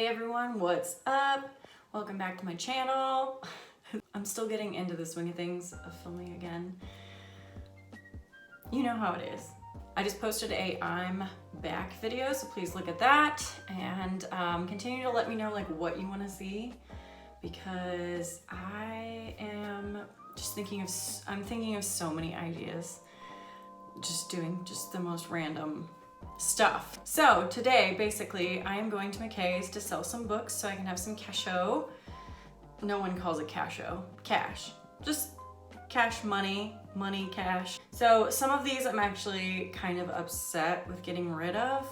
Hey everyone, what's up? Welcome back to my channel. I'm still getting into the swing of things of filming again. You know how it is. I just posted a I'm back video, so please look at that and continue to let me know like what you want to see, because I am just thinking of so many ideas, just doing just the most random stuff. So today, basically, I am going to McKay's to sell some books so I can have some casho. No one calls it casho. Cash. Just cash money, cash. So some of these I'm actually kind of upset with getting rid of,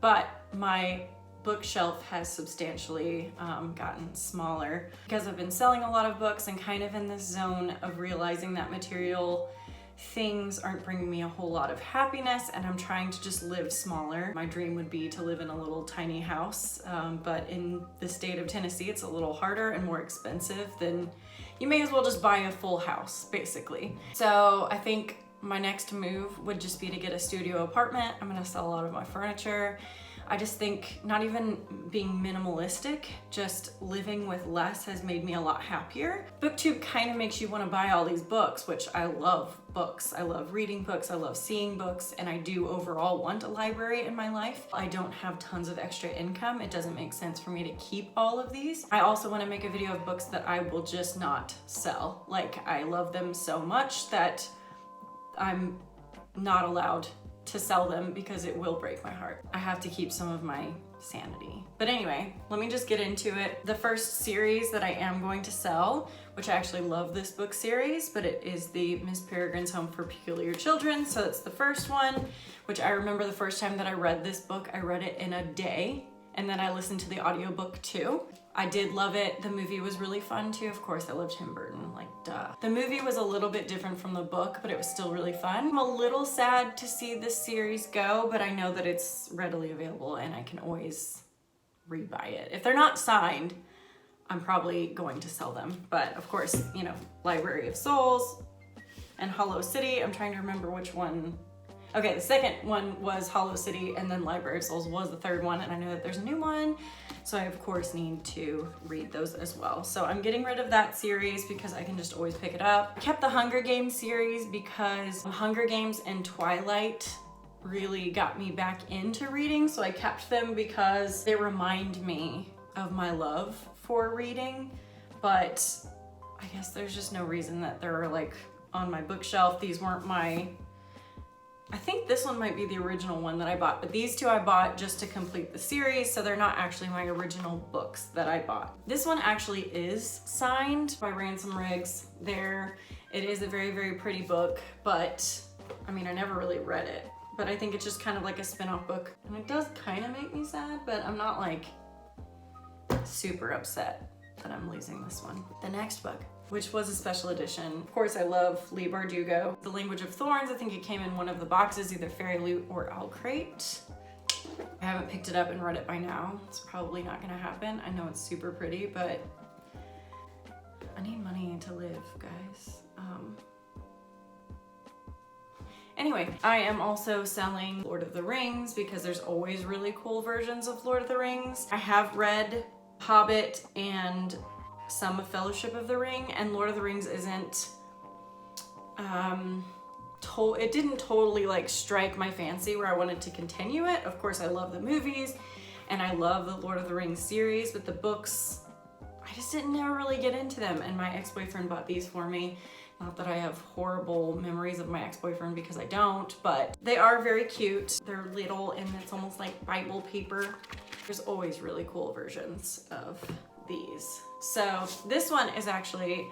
but my bookshelf has substantially gotten smaller because I've been selling a lot of books and kind of in this zone of realizing that material things aren't bringing me a whole lot of happiness, and I'm trying to just live smaller. My dream would be to live in a little tiny house, but in the state of Tennessee, it's a little harder and more expensive than, you may as well just buy a full house, basically. So I think my next move would just be to get a studio apartment. I'm gonna sell a lot of my furniture. I just think not even being minimalistic, just living with less has made me a lot happier. BookTube kind of makes you want to buy all these books, which I love books. I love reading books, I love seeing books, and I do overall want a library in my life. I don't have tons of extra income. It doesn't make sense for me to keep all of these. I also want to make a video of books that I will just not sell. Like, I love them so much that I'm not allowed to sell them because it will break my heart. I have to keep some of my sanity. But anyway, let me just get into it. The first series that I am going to sell, which I actually love this book series, but it is the Miss Peregrine's Home for Peculiar Children. So it's the first one, which I remember the first time that I read this book, I read it in a day, and then I listened to the audiobook too. I did love it. The movie was really fun too. Of course, I love Tim Burton, like duh. The movie was a little bit different from the book, but it was still really fun. I'm a little sad to see this series go, but I know that it's readily available and I can always rebuy it. If they're not signed, I'm probably going to sell them. But of course, you know, Library of Souls and Hollow City. I'm trying to remember which one. Okay, the second one was Hollow City, and then Library of Souls was the third one, and I know that there's a new one, so I of course need to read those as well. So I'm getting rid of that series because I can just always pick it up. I kept the Hunger Games series because Hunger Games and Twilight really got me back into reading, so I kept them because they remind me of my love for reading, but I guess there's just no reason that they're like on my bookshelf. These weren't my, I think this one might be the original one that I bought, but these two I bought just to complete the series, so they're not actually my original books that I bought. This one actually is signed by Ransom Riggs. It is a very, very pretty book, but I mean, I never really read it, but I think it's just kind of like a spin-off book, and it does kind of make me sad, but I'm not like super upset that I'm losing this one. The next book, which was a special edition. Of course, I love Leigh Bardugo. The Language of Thorns, I think it came in one of the boxes, either Fairy Loot or Owl Crate. I haven't picked it up and read it by now. It's probably not gonna happen. I know it's super pretty, but I need money to live, guys. Anyway, I am also selling Lord of the Rings because there's always really cool versions of Lord of the Rings. I have read Hobbit and some of Fellowship of the Ring, and Lord of the Rings isn't, it didn't totally like strike my fancy where I wanted to continue it. Of course, I love the movies and I love the Lord of the Rings series, but the books, I just didn't never really get into them, and my ex-boyfriend bought these for me. Not that I have horrible memories of my ex-boyfriend, because I don't, but they are very cute. They're little and it's almost like Bible paper. There's always really cool versions of these. So this one is actually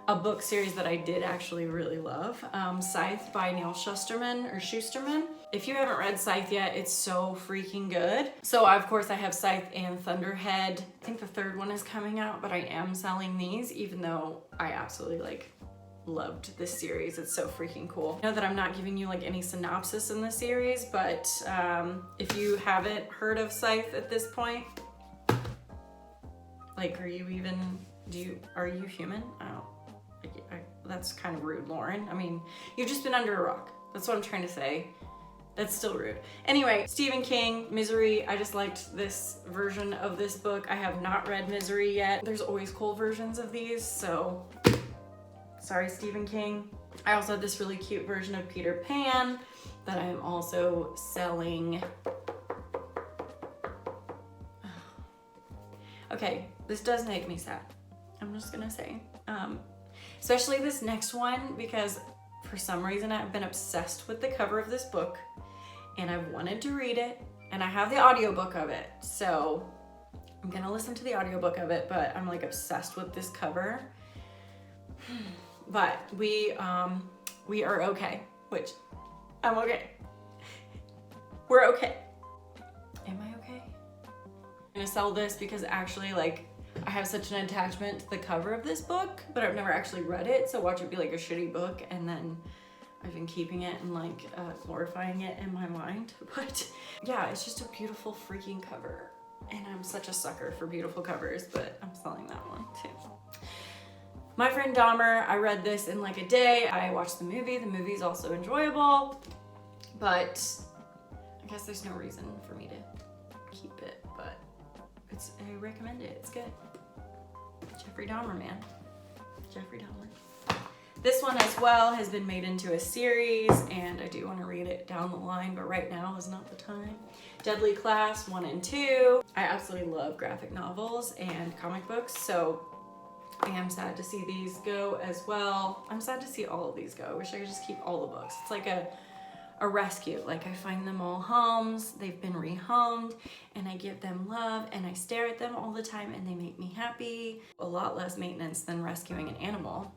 a book series that I did actually really love. Scythe by Neil Shusterman. If you haven't read Scythe yet, it's so freaking good. So of course I have Scythe and Thunderhead. I think the third one is coming out, but I am selling these even though I absolutely like loved this series. It's so freaking cool. I know that I'm not giving you like any synopsis in the series, but if you haven't heard of Scythe at this point, like, are you human? That's kind of rude, Lauren. I mean, you've just been under a rock. That's what I'm trying to say. That's still rude. Anyway, Stephen King, Misery. I just liked this version of this book. I have not read Misery yet. There's always cool versions of these, so sorry, Stephen King. I also have this really cute version of Peter Pan that I am also selling. Okay, this does make me sad. I'm just gonna say. Especially this next one, because for some reason I've been obsessed with the cover of this book and I've wanted to read it, and I have the audiobook of it. So I'm gonna listen to the audiobook of it, but I'm like obsessed with this cover. But we are okay, which I'm okay. We're okay. Am I okay? I'm gonna sell this because actually, like, I have such an attachment to the cover of this book, but I've never actually read it, so watch it be like a shitty book, and then I've been keeping it and like glorifying it in my mind. But yeah, it's just a beautiful freaking cover, and I'm such a sucker for beautiful covers, but I'm selling that one too. My Friend Dahmer, I read this in like a day. I watched the movie. The movie's also enjoyable, but I guess there's no reason for me to keep it, but I recommend it. It's good. Jeffrey Dahmer, man. Jeffrey Dahmer. This one as well has been made into a series, and I do want to read it down the line, but right now is not the time. Deadly Class 1 and 2. I absolutely love graphic novels and comic books, so I am sad to see these go as well. I'm sad to see all of these go. I wish I could just keep all the books. It's like a rescue. Like, I find them all homes, they've been rehomed, and I give them love, and I stare at them all the time, and they make me happy. A lot less maintenance than rescuing an animal,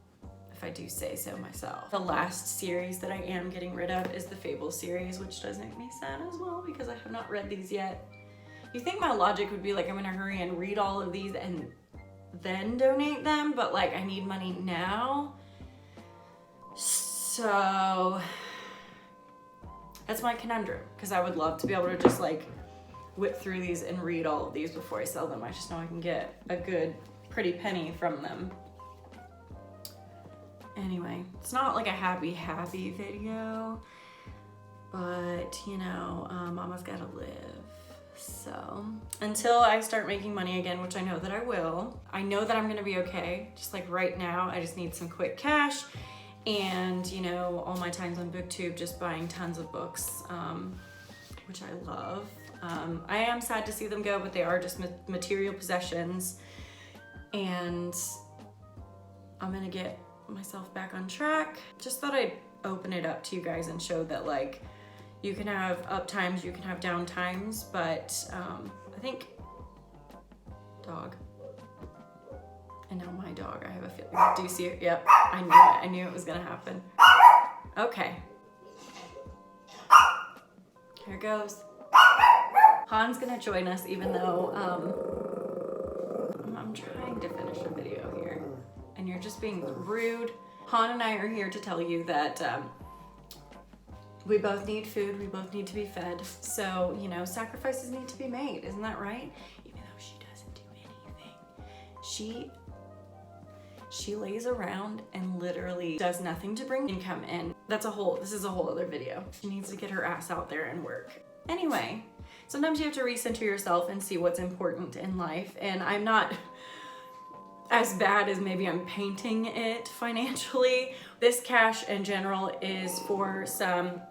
if I do say so myself. The last series that I am getting rid of is the Fable series, which does make me sad as well because I have not read these yet. You think my logic would be like, I'm gonna hurry and read all of these and then donate them, but like, I need money now. So that's my conundrum, because I would love to be able to just like whip through these and read all of these before I sell them. I just know I can get a good, pretty penny from them. Anyway, it's not like a happy video, but you know, mama's gotta live. So until I start making money again, which I know that I will, I know that I'm gonna be okay. Just like right now, I just need some quick cash. And you know, all my times on BookTube just buying tons of books, which I love. I am sad to see them go, but they are just material possessions, and I'm gonna get myself back on track. Just thought I'd open it up to you guys and show that like you can have up times, you can have down times, but I think dog. And now my dog, I have a feeling. Do you see it? Yep, I knew it. I knew it was gonna happen. Okay. Here goes. Han's gonna join us, even though I'm trying to finish a video here, and you're just being rude. Han and I are here to tell you that we both need food, we both need to be fed. So, you know, sacrifices need to be made, isn't that right? Even though she doesn't do anything. She lays around and literally does nothing to bring income in. This is a whole other video. She needs to get her ass out there and work. Anyway, sometimes you have to recenter yourself and see what's important in life. And I'm not as bad as maybe I'm painting it financially. This cash in general is for some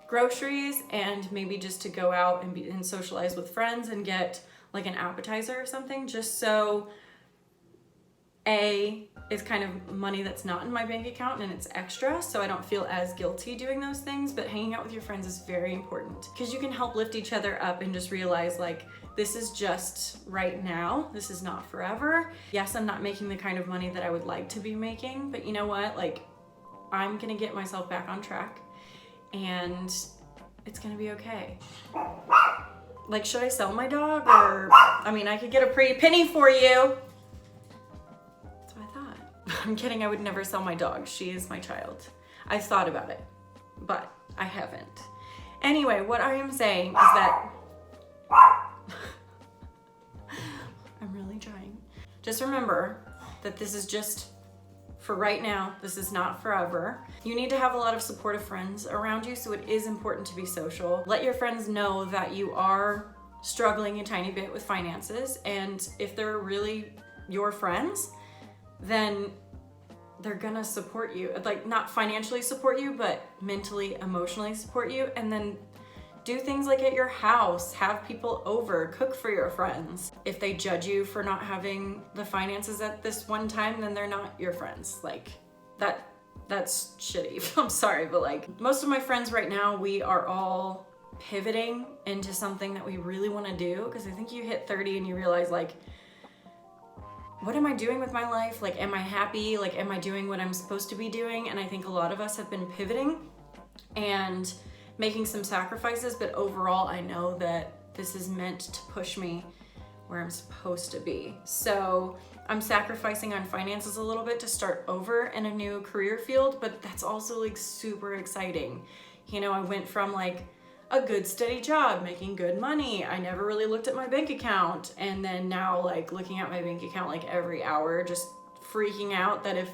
groceries and maybe just to go out and socialize with friends and get like an appetizer or something, just so it's kind of money that's not in my bank account and it's extra, so I don't feel as guilty doing those things. But hanging out with your friends is very important because you can help lift each other up and just realize like, this is just right now, this is not forever. Yes, I'm not making the kind of money that I would like to be making, but you know what, like, I'm gonna get myself back on track and it's gonna be okay. Like, should I sell my dog? Or, I mean, I could get a pretty penny for you. I'm kidding, I would never sell my dog. She is my child. I've thought about it, but I haven't. Anyway, what I am saying is that I'm really trying. Just remember that this is just for right now. This is not forever. You need to have a lot of supportive friends around you, so it is important to be social. Let your friends know that you are struggling a tiny bit with finances, and if they're really your friends, then they're gonna support you. Like, not financially support you, but mentally, emotionally support you. And then do things like at your house, have people over, cook for your friends. If they judge you for not having the finances at this one time, then they're not your friends. Like, that's shitty. I'm sorry, but like, most of my friends right now, we are all pivoting into something that we really want to do, because I think you hit 30 and you realize, like, what am I doing with my life? Like, am I happy? Like, am I doing what I'm supposed to be doing? And I think a lot of us have been pivoting and making some sacrifices, but overall I know that this is meant to push me where I'm supposed to be. So I'm sacrificing on finances a little bit to start over in a new career field, but that's also like super exciting. You know, I went from like a good steady job, making good money. I never really looked at my bank account. And then now, like, looking at my bank account like every hour, just freaking out that if,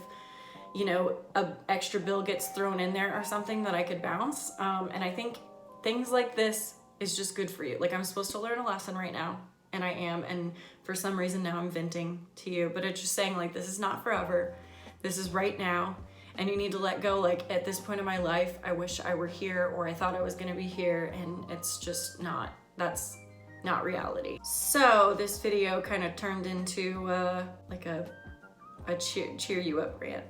you know, a extra bill gets thrown in there or something, that I could bounce. And I think things like this is just good for you. Like, I'm supposed to learn a lesson right now, and I am. And for some reason now I'm venting to you, but it's just saying, like, this is not forever. This is right now. And you need to let go. Like, at this point in my life, I wish I were here, or I thought I was gonna be here, and it's just not. That's not reality. So this video kind of turned into like a cheer you up rant.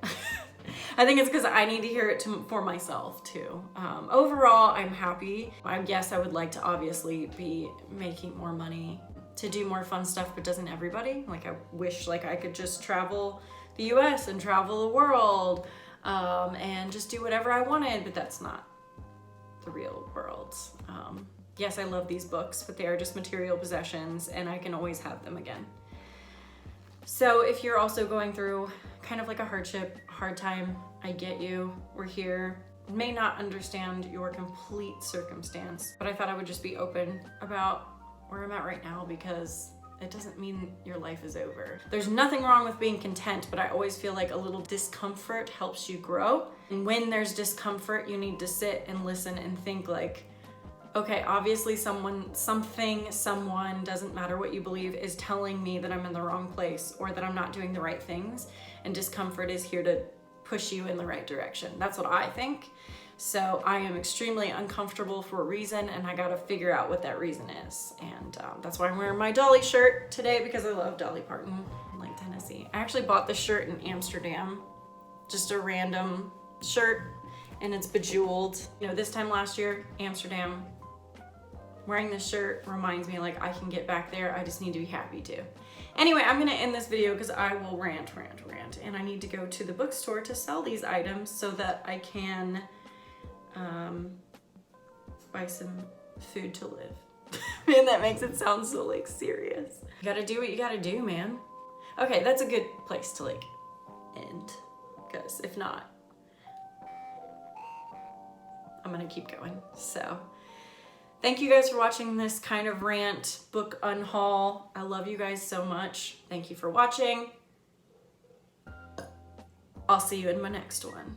I think it's because I need to hear it for myself too. Overall, I'm happy. I guess I would like to obviously be making more money to do more fun stuff, but doesn't everybody? Like, I wish like I could just travel the US and travel the world, and just do whatever I wanted, but that's not the real world. Yes, I love these books, but they are just material possessions, and I can always have them again. So if you're also going through kind of like a hardship, hard time, I get you. We're here. May not understand your complete circumstance, but I thought I would just be open about where I'm at right now, because it doesn't mean your life is over. There's nothing wrong with being content, but I always feel like a little discomfort helps you grow. And when there's discomfort, you need to sit and listen and think, like, okay, obviously someone, doesn't matter what you believe, is telling me that I'm in the wrong place, or that I'm not doing the right things. And discomfort is here to push you in the right direction. That's what I think. So I am extremely uncomfortable for a reason, and I gotta figure out what that reason is. And that's why I'm wearing my Dolly shirt today, because I love Dolly Parton, like Tennessee. I actually bought this shirt in Amsterdam, just a random shirt, and it's bejeweled. You know, this time last year, Amsterdam, wearing this shirt reminds me, like, I can get back there. I just need to be happy too. Anyway, I'm gonna end this video because I will rant, and I need to go to the bookstore to sell these items so that I can buy some food to live. Man, that makes it sound so like serious. You gotta do what you gotta do, man. Okay, that's a good place to like end, because if not, I'm gonna keep going. So thank you guys for watching this kind of rant book unhaul. I love you guys so much. Thank you for watching. I'll see you in my next one.